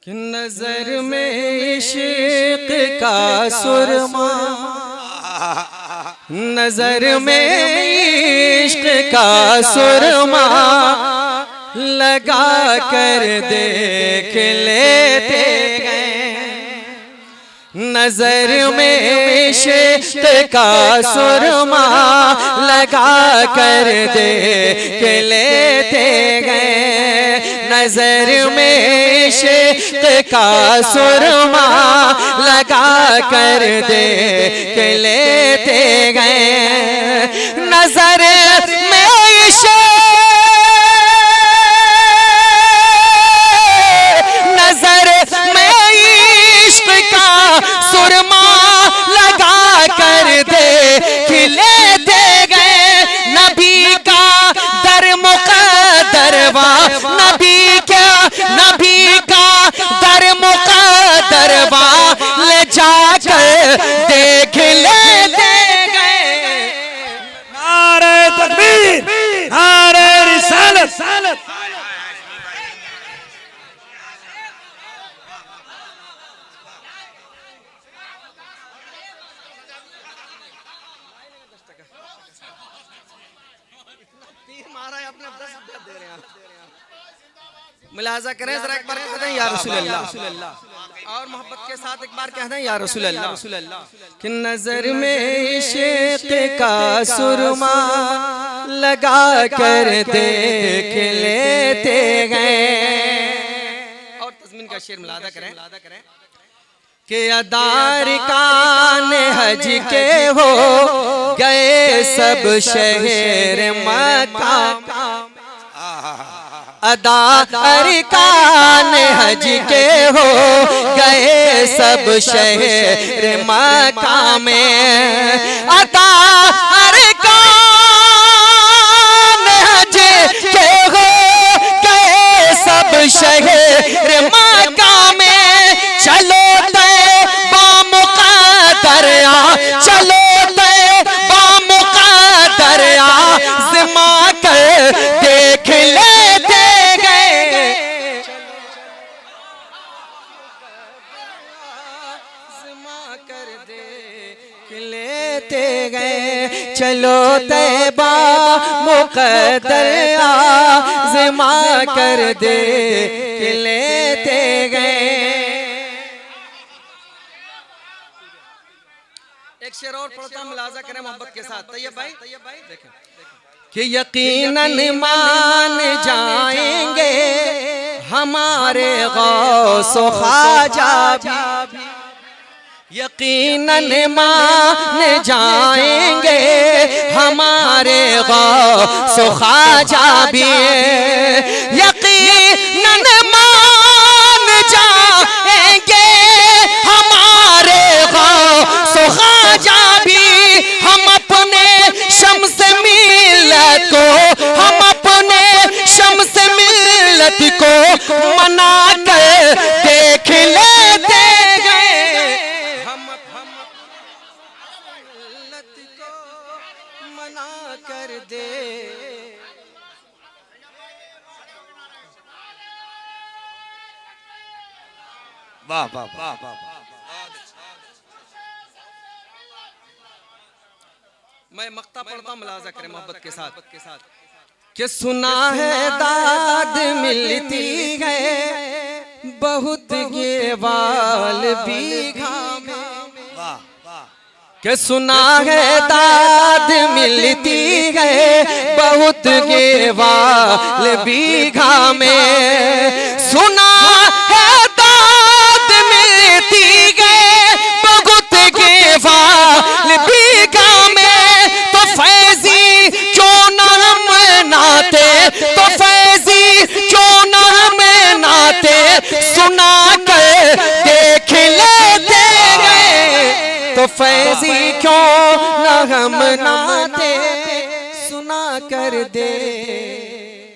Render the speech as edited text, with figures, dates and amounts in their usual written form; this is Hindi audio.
कि नजर में इश्क का सुरमा, नजर में इश्क का सुरमा लगा कर देख लेते गए। नजर में इश्क का सुरमा लगा कर देख लेते गए। नजर में इश्क का सुरमा लगा कर देख लेते गए। नजर में इश्क, नजर में इश्क का सुरमा लगा कर देख लेते गए। नबी का दर मुक़द्दरवा, नबी का दर मुक़द्दरवा ले जाकर देख लेते गए। नारे तकबीर, नारे रिसालत। मुलाजा करें जरा, एक बार कहते हैं या रसूल अल्लाह, और मोहब्बत के साथ एक बार कहते हैं या रसूल अल्लाह। कि नजर में इश्क का सुरमा लगा कर देख लेते गए। और तज़मीन का शेर मुलाजा करें कि अदार कान हज के हो गए सब शहर मक्का। अदा अरकान हज के हो गए सब शहर मक्का में। अदा अरकान हज के हो गए सब शहर मक्का में। चलो तैबा मुक़द्दर आ, चलो तैबा मुक़द्दर आ, ज़िमा कर देख लेते गए। चलो तैबा मुक़द्दर आज़मा कर देख लेते गए। एक शेर और पढ़ता हूं, मुलाजा करें मोहब्बत के साथ। तैयब भाई देखें कि यकीनन मान जाएंगे हमारे गौस ख्वाजा भी, यकीनन मान जाएंगे हमारे गौस ख्वाजा भी। यकीनन मान जाएंगे हमारे गौस ख्वाजा भी। हम अपने शम्स मिल्लत को, हम अपने शम्स मिल्लत को मना कर देख लेते गए। मना कर दे वाह वाह वाह वाह। मैं मक्ता पढ़ता हूं, मुलाजा करें मोहब्बत के साथ कि सुना है दाद मिलती है बहुत ये वाल बीघा में। कि सुना है दाद मिलती है बहुत ये वाल बीघा में। सुना है दाद मिलती है बहुत ये वाल बीघा में। तो फैजी क्यों न हम नाते, तो फैजी क्यों न हम नाते सुना कर देख लेते गए। तो फैजी क्यों न हम नाते